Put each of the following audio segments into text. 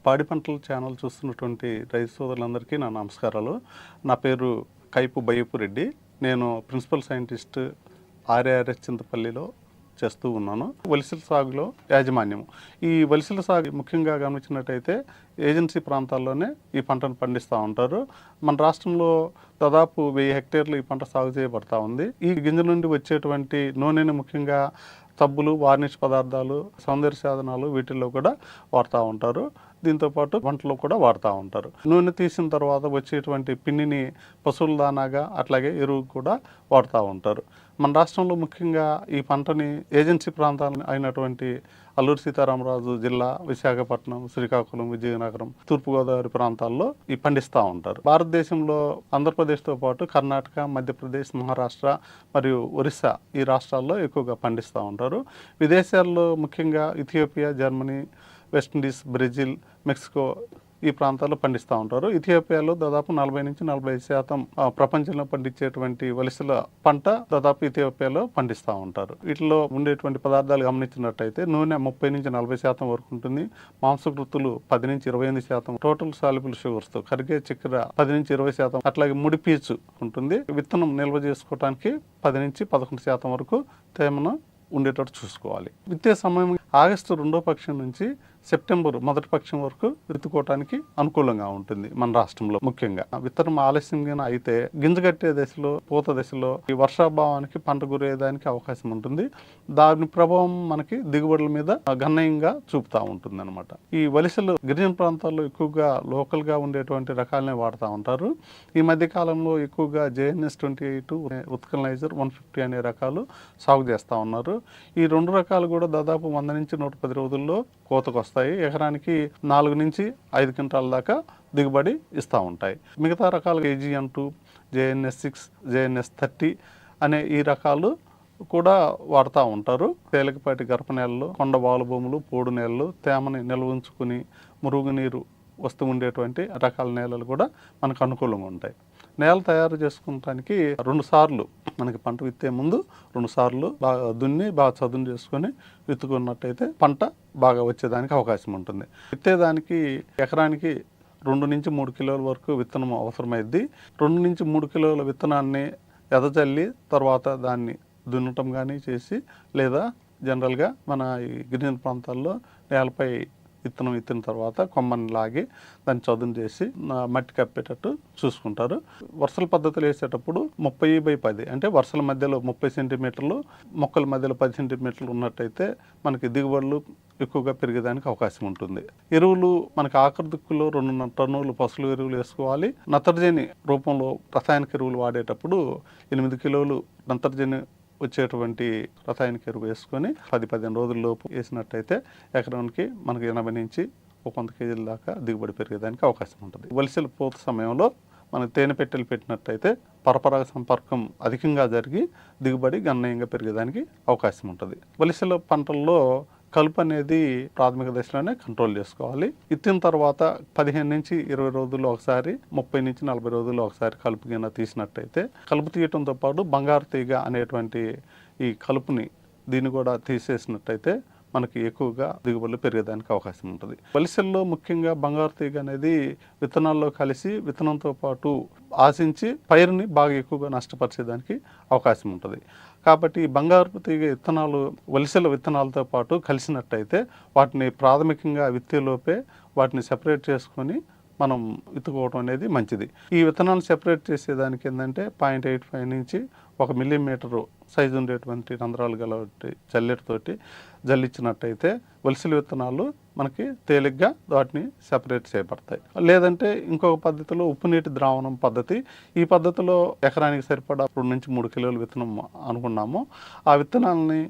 పాడి పంటల ఛానల్ చూస్తున్నటువంటి రైతు సోదరులందరికీ నా నమస్కారాలు. నా పేరు కైపు బయ్యపు రెడ్డి. నేను ప్రిన్సిపల్ సైంటిస్ట్ ఆర్ఆర్ఎస్ చింతపల్లిలో చేస్తూ ఉన్నాను. వలసల సాగులో యాజమాన్యం. ఈ వలసల సాగు ముఖ్యంగా గమనించినట్టయితే ఏజెన్సీ ప్రాంతాల్లోనే ఈ పంటను పండిస్తూ ఉంటారు. మన రాష్ట్రంలో దాదాపు 1000 హెక్టేర్లు ఈ పంట సాగు చేయబడతా ఉంది. ఈ గింజ నుండి వచ్చేటువంటి నూనెని ముఖ్యంగా సబ్బులు, వార్నిష్ పదార్థాలు, సౌందర్య సాధనాలు వీటిల్లో కూడా వాడుతూ ఉంటారు. దీంతోపాటు వంటలో కూడా వాడుతూ ఉంటారు. నూనె తీసిన తర్వాత వచ్చేటువంటి పిండిని పశువుల దానాగా అట్లాగే ఎరువు కూడా వాడుతూ ఉంటారు. మన రాష్ట్రంలో ముఖ్యంగా ఈ పంటని ఏజెన్సీ ప్రాంతాలు అయినటువంటి అల్లూరు సీతారామరాజు జిల్లా, విశాఖపట్నం, శ్రీకాకుళం, విజయనగరం, తూర్పుగోదావరి ప్రాంతాల్లో ఈ పండిస్తూ ఉంటారు. భారతదేశంలో ఆంధ్రప్రదేశ్తో పాటు కర్ణాటక, మధ్యప్రదేశ్, మహారాష్ట్ర మరియు ఒరిస్సా ఈ రాష్ట్రాల్లో ఎక్కువగా పండిస్తూ ఉంటారు. విదేశాల్లో ముఖ్యంగా Ethiopia, Germany, West Indies, Brazil, Mexico ఈ ప్రాంతాల్లో పండిస్తూ ఉంటారు. ఇథియోపియాలో దాదాపు 40 నుంచి 45% ప్రపంచంలో పండించేటువంటి వలసల పంట దాదాపు ఇథియోపియాలో పండిస్తూ ఉంటారు. వీటిలో ఉండేటువంటి పదార్థాలు గమనించినట్టయితే నూనె 30 నుంచి 40% వరకు ఉంటుంది. మాంసకృతులు 10 నుంచి 25%, టోటల్ సాల్యుబుల్ షుగర్స్ తో కరిగే చక్కెర 10 నుంచి 20%, అట్లాగే ముడి పీచు ఉంటుంది. విత్తనం నిల్వ చేసుకోవడానికి 10 నుంచి 11% వరకు తేమను ఉండేటట్టు చూసుకోవాలి. విత్తే సమయం ఆగస్టు 2వ పక్షం నుంచి సెప్టెంబర్ 1వ పక్షం వరకు విత్తుకోవటానికి అనుకూలంగా ఉంటుంది. మన రాష్ట్రంలో ముఖ్యంగా విత్తనం ఆలస్యంగా అయితే గింజ కట్టే దశలో, పూత దశలో ఈ వర్షాభావానికి పంట గురయ్యేదానికి అవకాశం ఉంటుంది. దాని ప్రభావం మనకి దిగుబడుల మీద గణనీయంగా చూపుతూ ఉంటుంది అనమాట. ఈ వలసలు గిరిజన ప్రాంతాల్లో ఎక్కువగా లోకల్ గా ఉండేటువంటి రకాలనే వాడుతూ ఉంటారు. ఈ మధ్య కాలంలో ఎక్కువగా JNS 28, ఉత్కలనైజర్ 150 అనే రకాలు సాగు చేస్తూ ఉన్నారు. ఈ 2 రకాలు కూడా దాదాపు 100 నుంచి 110 రోజుల్లో కోతకు వస్తాయి. ఎకరానికి 4 నుంచి 5 క్వింటాల దాకా దిగుబడి ఇస్తూ ఉంటాయి. మిగతా రకాలు AGN2, JNS 6, JNS 30 అనే ఈ రకాలు కూడా వాడుతూ ఉంటారు. తేలికపాటి గర్భ నేలలు, కొండ వాలు భూములు, పోడు నేలలు, తేమని నిల్వ ఉంచుకుని మురుగునీరు వస్తూ ఉండేటువంటి రకాల నేలలు కూడా మనకు అనుకూలంగా ఉంటాయి. నేల తయారు చేసుకోవడానికి 2 సార్లు మనకి పంట విత్తే ముందు 2 సార్లు బాగా దున్ని బాగా చదును చేసుకొని విత్తుకున్నట్టయితే పంట బాగా వచ్చేదానికి అవకాశం ఉంటుంది. విత్తేదానికి ఎకరానికి 2 నుంచి 3 కిలోల వరకు విత్తనం అవసరమైద్ది. 2 నుంచి 3 కిలోల విత్తనాన్ని ఎదజల్లి తర్వాత దాన్ని దున్నటం కానీ చేసి, లేదా జనరల్గా మన ఈ గిరిజన ప్రాంతాల్లో నేలపై విత్తనం విత్తిన తర్వాత కొమ్మని లాగి దాన్ని చదును చేసి మట్టి కప్పేటట్టు చూసుకుంటారు. వరుసల పద్ధతులు వేసేటప్పుడు 30/10 అంటే వరుసల మధ్యలో 30 సెంటీమీటర్లు, మొక్కల మధ్యలో 10 సెంటీమీటర్లు ఉన్నట్టయితే మనకి దిగుబడులు ఎక్కువగా పెరిగేదానికి అవకాశం ఉంటుంది. ఎరువులు మనకి ఆఖరి దిక్కులో 2 టన్నులు పశువుల ఎరువులు వేసుకోవాలి. నత్రజని రూపంలో రసాయనిక ఎరువులు వాడేటప్పుడు 8 కిలోలు నత్రజని వచ్చేటువంటి రసాయనిక ఎరువు వేసుకొని 10-15 రోజుల్లోపు వేసినట్టయితే ఎకరానికి మనకి 80 నుంచి 100 కేజీల దాకా దిగుబడి పెరిగేదానికి అవకాశం ఉంటుంది. వలసల పూత సమయంలో మనం తేనె పెట్టెలు పెట్టినట్టయితే పరపరాగ సంపర్కం అధికంగా జరిగి దిగుబడి గణనీయంగా పెరిగేదానికి అవకాశం ఉంటుంది. వలసల పంటల్లో కలుపు అనేది ప్రాథమిక దశలోనే కంట్రోల్ చేసుకోవాలి. ఇత్తిన తర్వాత 15 నుంచి 20 రోజుల్లో ఒకసారి, 30 నుంచి 40 రోజుల్లో ఒకసారి కలుపు గిన్నె తీసినట్టయితే, కలుపు తీయటంతో పాటు బంగారు తీగ అనేటువంటి ఈ కలుపుని దీన్ని కూడా తీసేసినట్టయితే మనకి ఎక్కువగా దిగుబడులు పెరిగేదానికి అవకాశం ఉంటుంది. వలసల్లో ముఖ్యంగా బంగారు తీగ అనేది విత్తనాల్లో కలిసి విత్తనంతో పాటు ఆశించి పైరుని బాగా ఎక్కువగా నష్టపరిచేదానికి అవకాశం ఉంటుంది. కాబట్టి బంగారు తీగ విత్తనాలు వలసల విత్తనాలతో పాటు కలిసినట్టయితే వాటిని ప్రాథమికంగా విత్తేలోపే వాటిని సెపరేట్ చేసుకొని మనం విత్తుకోవడం అనేది మంచిది. ఈ విత్తనాలను సెపరేట్ చేసేదానికి ఏంటంటే 0.85 నుంచి 1 మిల్లీమీటరు సైజు ఉండేటువంటి రంధ్రాలు గల జల్లెడతోటి జల్లించినట్టయితే వలసల విత్తనాలు మనకి తేలిగ్గా వాటిని సెపరేట్ చేయబడతాయి. లేదంటే ఇంకొక పద్ధతిలో ఉప్పు నీటి ద్రావణం పద్ధతి. ఈ పద్ధతిలో ఎకరానికి సరిపడా 2 నుంచి 3 కిలోల విత్తనం అనుకున్నాము. ఆ విత్తనాలని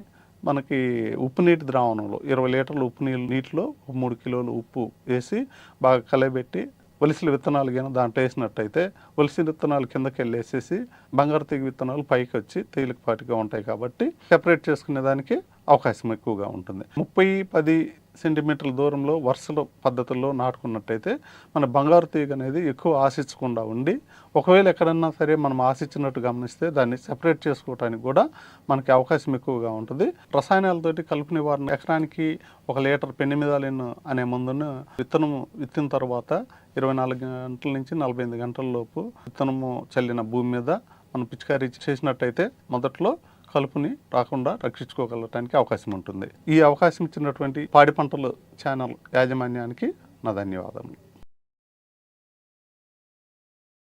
మనకి ఉప్పు నీటి ద్రావణంలో 20 లీటర్ల ఉప్పు నీటిలో 3 కిలోలు ఉప్పు వేసి బాగా కలయబెట్టి వలసల విత్తనాలు కానీ దాంట్లో వేసినట్టయితే వలసల విత్తనాలు కిందకి వెళ్ళేసేసి బంగారు తీగ విత్తనాలు పైకి వచ్చి తేలికపాటిగా ఉంటాయి కాబట్టి సెపరేట్ చేసుకునే దానికి అవకాశం ఎక్కువగా ఉంటుంది. 30-10 సెంటీమీటర్ల దూరంలో వరుసల పద్ధతుల్లో నాటుకున్నట్టయితే మన బంగారు తీగ అనేది ఎక్కువ ఆశించకుండా ఉండి, ఒకవేళ ఎక్కడన్నా సరే మనం ఆశించినట్టు గమనిస్తే దాన్ని సెపరేట్ చేసుకోవడానికి కూడా మనకి అవకాశం ఎక్కువగా ఉంటుంది. రసాయనాలతోటి కలుపు నివారణ ఎకరానికి 1 లీటర్ పెండిమిథాలిన్ అనే మందును విత్తనము విత్తిన తర్వాత 24 గంటల నుంచి 48 గంటల లోపు విత్తనము చల్లిన భూమి మీద మనం పిచికారీ చేసినట్టయితే మొదట్లో కలుపుని రాకుండా రక్షించుకోగలటానికి అవకాశం ఉంటుంది. ఈ అవకాశం ఇచ్చినటువంటి పాడి పంటలు ఛానల్ యాజమాన్యానికి నా ధన్యవాదములు.